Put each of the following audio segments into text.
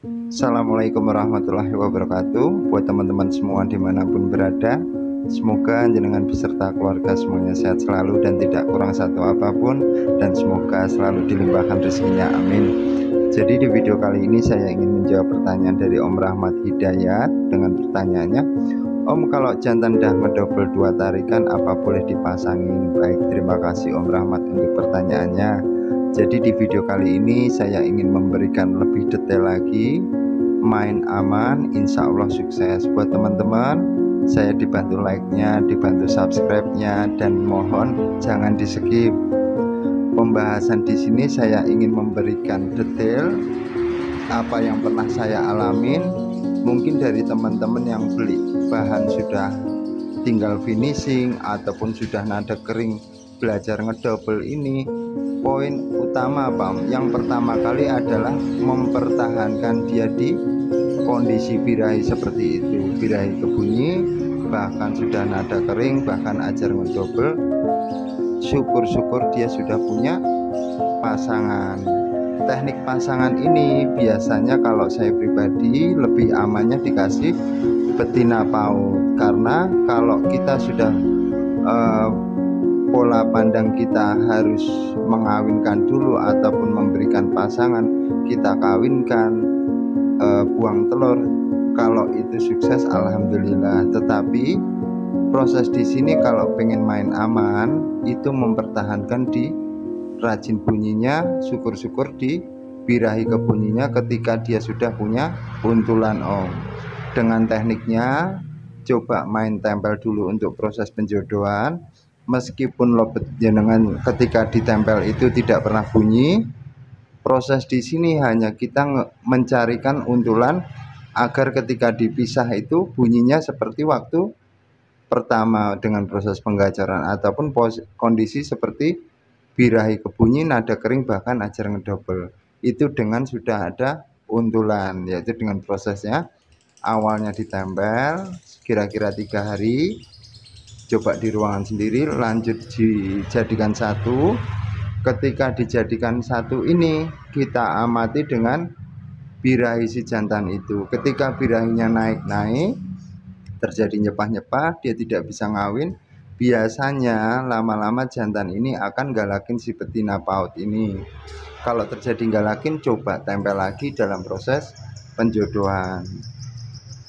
Assalamualaikum warahmatullahi wabarakatuh. Buat teman-teman semua dimanapun berada, semoga jenengan beserta keluarga semuanya sehat selalu dan tidak kurang satu apapun, dan semoga selalu dilimpahkan rezekinya, amin. Jadi di video kali ini saya ingin menjawab pertanyaan dari Om Rahmat Hidayat dengan pertanyaannya, Om, kalau jantan dah ngedouble 2 tarikan apa boleh dipasangin? Baik, terima kasih Om Rahmat untuk pertanyaannya. Jadi di video kali ini saya ingin memberikan lebih detail lagi. Main aman, insya Allah sukses. Buat teman-teman, saya dibantu like-nya, dibantu subscribe-nya, dan mohon jangan di skip. Pembahasan di sini saya ingin memberikan detail apa yang pernah saya alamin. Mungkin dari teman-teman yang beli bahan sudah tinggal finishing ataupun sudah nada kering belajar ngedouble ini, poin utama apa? Yang pertama kali adalah mempertahankan dia di kondisi birahi seperti itu, birahi kebunyi, bahkan sudah nada kering, bahkan ajar ngedouble. Syukur-syukur dia sudah punya pasangan. Teknik pasangan ini biasanya kalau saya pribadi lebih amannya dikasih betina paut, karena kalau kita sudah pola pandang kita harus mengawinkan dulu ataupun memberikan pasangan, kita kawinkan, buang telur, kalau itu sukses alhamdulillah. Tetapi proses di sini kalau pengen main aman itu mempertahankan di rajin bunyinya, syukur-syukur di birahi kebunyinya ketika dia sudah punya buntulan Om. Dengan tekniknya coba main tempel dulu untuk proses penjodohan. Meskipun lobet jenengan ketika ditempel itu tidak pernah bunyi, proses di sini hanya kita mencarikan untulan agar ketika dipisah itu bunyinya seperti waktu pertama dengan proses penggacaran, ataupun kondisi seperti birahi kebunyi, nada kering, bahkan ajar ngedouble. Itu dengan sudah ada untulan, yaitu dengan prosesnya awalnya ditempel kira-kira 3 hari, coba di ruangan sendiri, lanjut dijadikan satu. Ketika dijadikan satu ini kita amati dengan birahi si jantan itu. Ketika birahinya naik-naik, terjadi nyepah-nyepah, dia tidak bisa ngawin, biasanya lama-lama jantan ini akan galakin si betina paut ini. Kalau terjadi galakin, coba tempel lagi dalam proses penjodohan.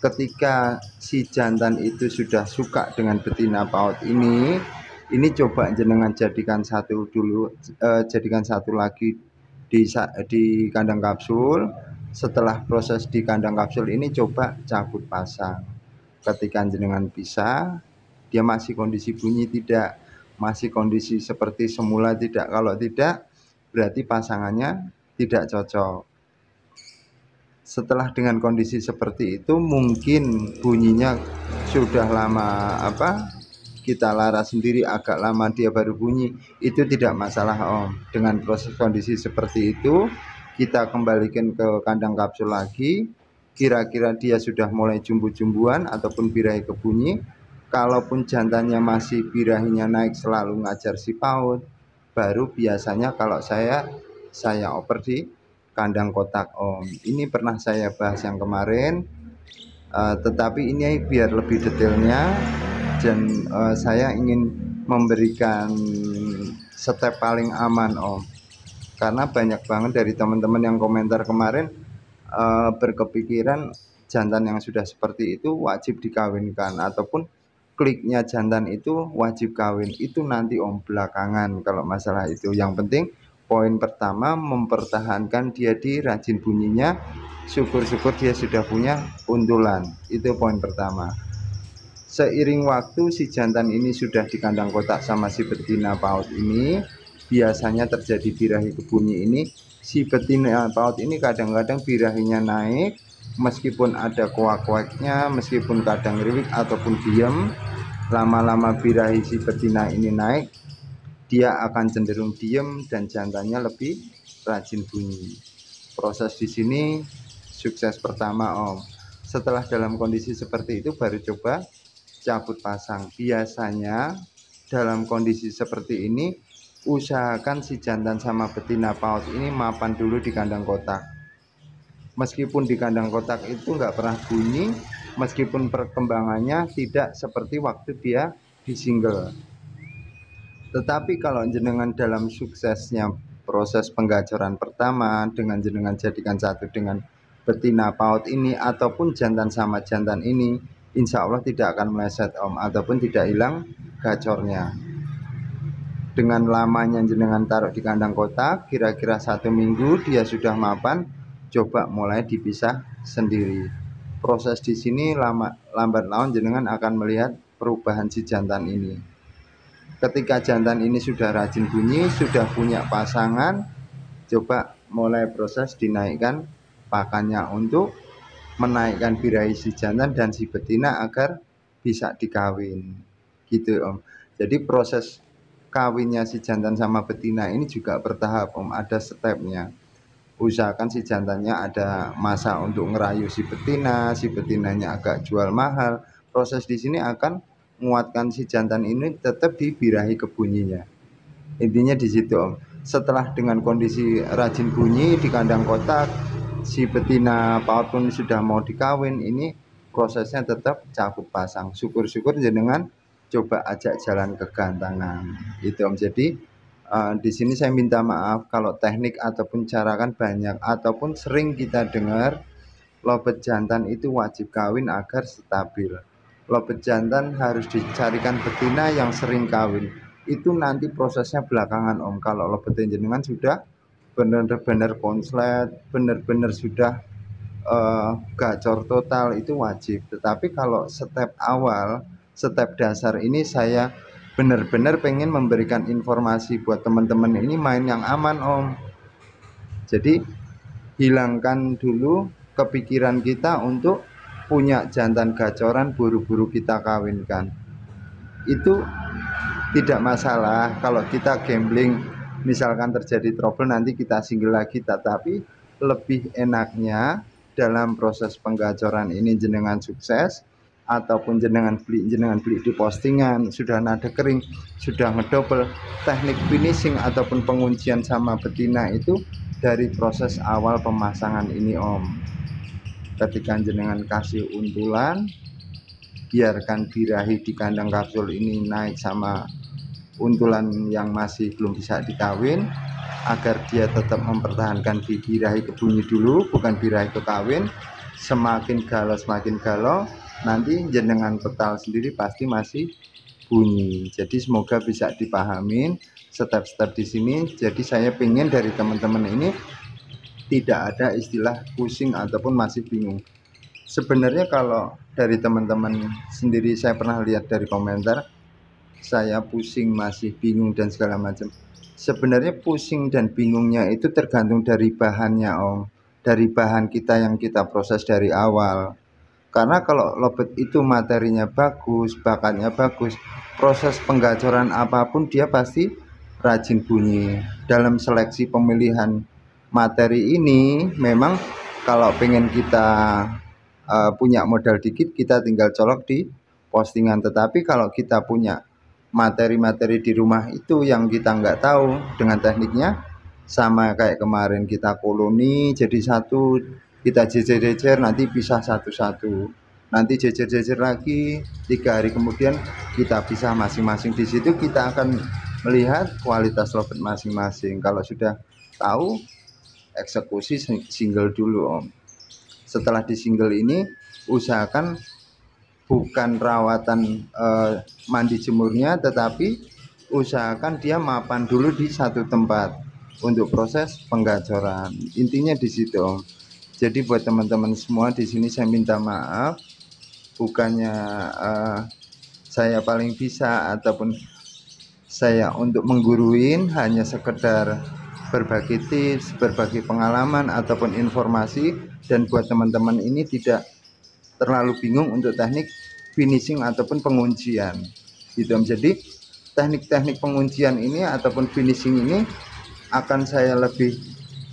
Ketika si jantan itu sudah suka dengan betina paut ini coba jenengan jadikan satu dulu, jadikan satu lagi di kandang kapsul. Setelah proses di kandang kapsul ini coba cabut pasang. Ketika jenengan bisa, dia masih kondisi bunyi tidak, masih kondisi seperti semula tidak. Kalau tidak, berarti pasangannya tidak cocok. Setelah dengan kondisi seperti itu, mungkin bunyinya sudah lama kita lara sendiri, agak lama dia baru bunyi, itu tidak masalah Om. Dengan proses kondisi seperti itu, kita kembalikan ke kandang kapsul lagi. Kira-kira dia sudah mulai jumbu-jumbuan ataupun birahi kebunyi. Kalaupun jantannya masih birahinya naik selalu ngajar si paut, baru biasanya kalau saya oper di kandang kotak Om. Ini pernah saya bahas yang kemarin, tetapi ini biar lebih detailnya, dan saya ingin memberikan step paling aman Om, karena banyak banget dari teman-teman yang komentar kemarin berkepikiran jantan yang sudah seperti itu wajib dikawinkan, ataupun kliknya jantan itu wajib kawin. Itu nanti Om belakangan kalau masalah itu. Yang penting poin pertama mempertahankan dia di rajin bunyinya, syukur-syukur dia sudah punya untulan. Itu poin pertama. Seiring waktu si jantan ini sudah di kandang kotak sama si betina paut ini, biasanya terjadi birahi kebunyi ini. Si betina paut ini kadang-kadang birahinya naik, meskipun ada kuak-kuaknya, meskipun kadang riwik ataupun diam. Lama-lama birahi si betina ini naik, dia akan cenderung diem dan jantannya lebih rajin bunyi. Proses di sini sukses pertama Om. Setelah dalam kondisi seperti itu baru coba cabut pasang. Biasanya dalam kondisi seperti ini usahakan si jantan sama betina paut ini mapan dulu di kandang kotak. Meskipun di kandang kotak itu nggak pernah bunyi, meskipun perkembangannya tidak seperti waktu dia di single. Tetapi kalau jenengan dalam suksesnya proses penggacoran pertama dengan jenengan jadikan satu dengan betina paut ini ataupun jantan sama jantan ini, insya Allah tidak akan meleset om, ataupun tidak hilang gacornya. Dengan lamanya jenengan taruh di kandang kotak, kira-kira 1 minggu dia sudah mapan, coba mulai dipisah sendiri. Proses di sini lambat laun jenengan akan melihat perubahan si jantan ini. Ketika jantan ini sudah rajin bunyi, sudah punya pasangan, coba mulai proses dinaikkan pakannya untuk menaikkan birahi si jantan dan si betina agar bisa dikawin. Gitu om. Jadi proses kawinnya si jantan sama betina ini juga bertahap om, ada stepnya. Usahakan si jantannya ada masa untuk ngerayu si betinanya agak jual mahal. Proses di sini akan menguatkan si jantan ini tetap di birahi kebunyinya. Intinya di situ om. Setelah dengan kondisi rajin bunyi di kandang kotak, si betina paut pun sudah mau dikawin, ini prosesnya tetap cakup pasang. Syukur-syukur jenengan coba ajak jalan ke gantangan. Itu om. Jadi di sini saya minta maaf kalau teknik ataupun cara kan banyak, ataupun sering kita dengar lobet jantan itu wajib kawin agar stabil. Lobet jantan harus dicarikan betina yang sering kawin. Itu nanti prosesnya belakangan om. Kalau lobet jenengan sudah benar-benar konslet, benar-benar sudah gacor total, itu wajib. Tetapi kalau step awal, step dasar ini saya benar-benar pengen memberikan informasi buat teman-teman ini main yang aman om. Jadi hilangkan dulu kepikiran kita untuk punya jantan gacoran buru-buru kita kawinkan. Itu tidak masalah kalau kita gambling, misalkan terjadi trouble nanti kita single lagi. Tetapi lebih enaknya dalam proses penggacoran ini jenengan sukses, ataupun jenengan beli di postingan, sudah nada kering, sudah ngedouble, teknik finishing ataupun penguncian sama betina itu dari proses awal pemasangan ini om. Ketika jenengan kasih untulan, biarkan birahi di kandang kapsul ini naik sama untulan yang masih belum bisa dikawin, agar dia tetap mempertahankan di birahi kebunyi dulu, bukan birahi kekawin. Semakin galau nanti jenengan petal sendiri pasti masih bunyi. Jadi semoga bisa dipahamin step-step di sini. Jadi saya pengen dari teman-teman ini tidak ada istilah pusing ataupun masih bingung. Sebenarnya kalau dari teman-teman sendiri, saya pernah lihat dari komentar, saya pusing, masih bingung dan segala macam. Sebenarnya pusing dan bingungnya itu tergantung dari bahannya om, dari bahan kita yang kita proses dari awal. Karena kalau lobet itu materinya bagus, bakatnya bagus, proses penggacoran apapun dia pasti rajin bunyi. Dalam seleksi pemilihan materi ini memang kalau pengen kita punya modal dikit, kita tinggal colok di postingan. Tetapi kalau kita punya materi-materi di rumah itu yang kita nggak tahu dengan tekniknya, sama kayak kemarin kita koloni jadi satu, kita jejer-jejer, nanti pisah satu-satu, nanti jejer-jejer lagi, 3 hari kemudian kita pisah masing-masing. Di situ kita akan melihat kualitas lobet masing-masing. Kalau sudah tahu, eksekusi single dulu om. Setelah di single ini, usahakan bukan rawatan mandi jemurnya, tetapi usahakan dia mapan dulu di satu tempat untuk proses penggacoran. Intinya di situ om. Jadi buat teman-teman semua di sini saya minta maaf, bukannya saya paling bisa ataupun saya untuk mengguruin, hanya sekedar berbagi tips, berbagi pengalaman ataupun informasi. Dan buat teman-teman ini tidak terlalu bingung untuk teknik finishing ataupun penguncian gitu. Jadi teknik-teknik penguncian ini ataupun finishing ini akan saya lebih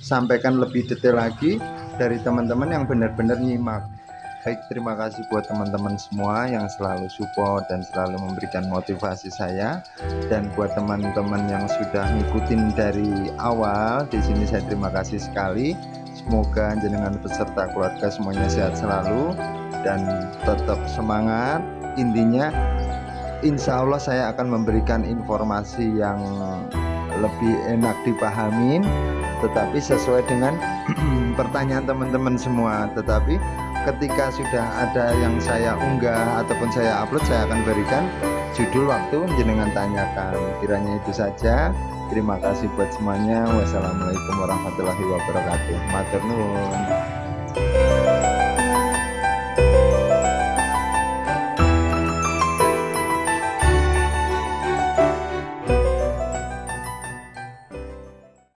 sampaikan lebih detail lagi dari teman-teman yang benar-benar nyimak. Baik, terima kasih buat teman-teman semua yang selalu support dan selalu memberikan motivasi saya. Dan buat teman-teman yang sudah ngikutin dari awal, di sini saya terima kasih sekali. semoga jenengan beserta keluarga semuanya sehat selalu dan tetap semangat. Intinya insya Allah saya akan memberikan informasi yang lebih enak dipahamin, tetapi sesuai dengan pertanyaan teman-teman semua. Tetapi ketika sudah ada yang saya unggah ataupun saya upload, saya akan berikan judul waktu jenengan tanyakan. Kiranya itu saja. Terima kasih buat semuanya. Wassalamualaikum warahmatullahi wabarakatuh. Matur nuwun.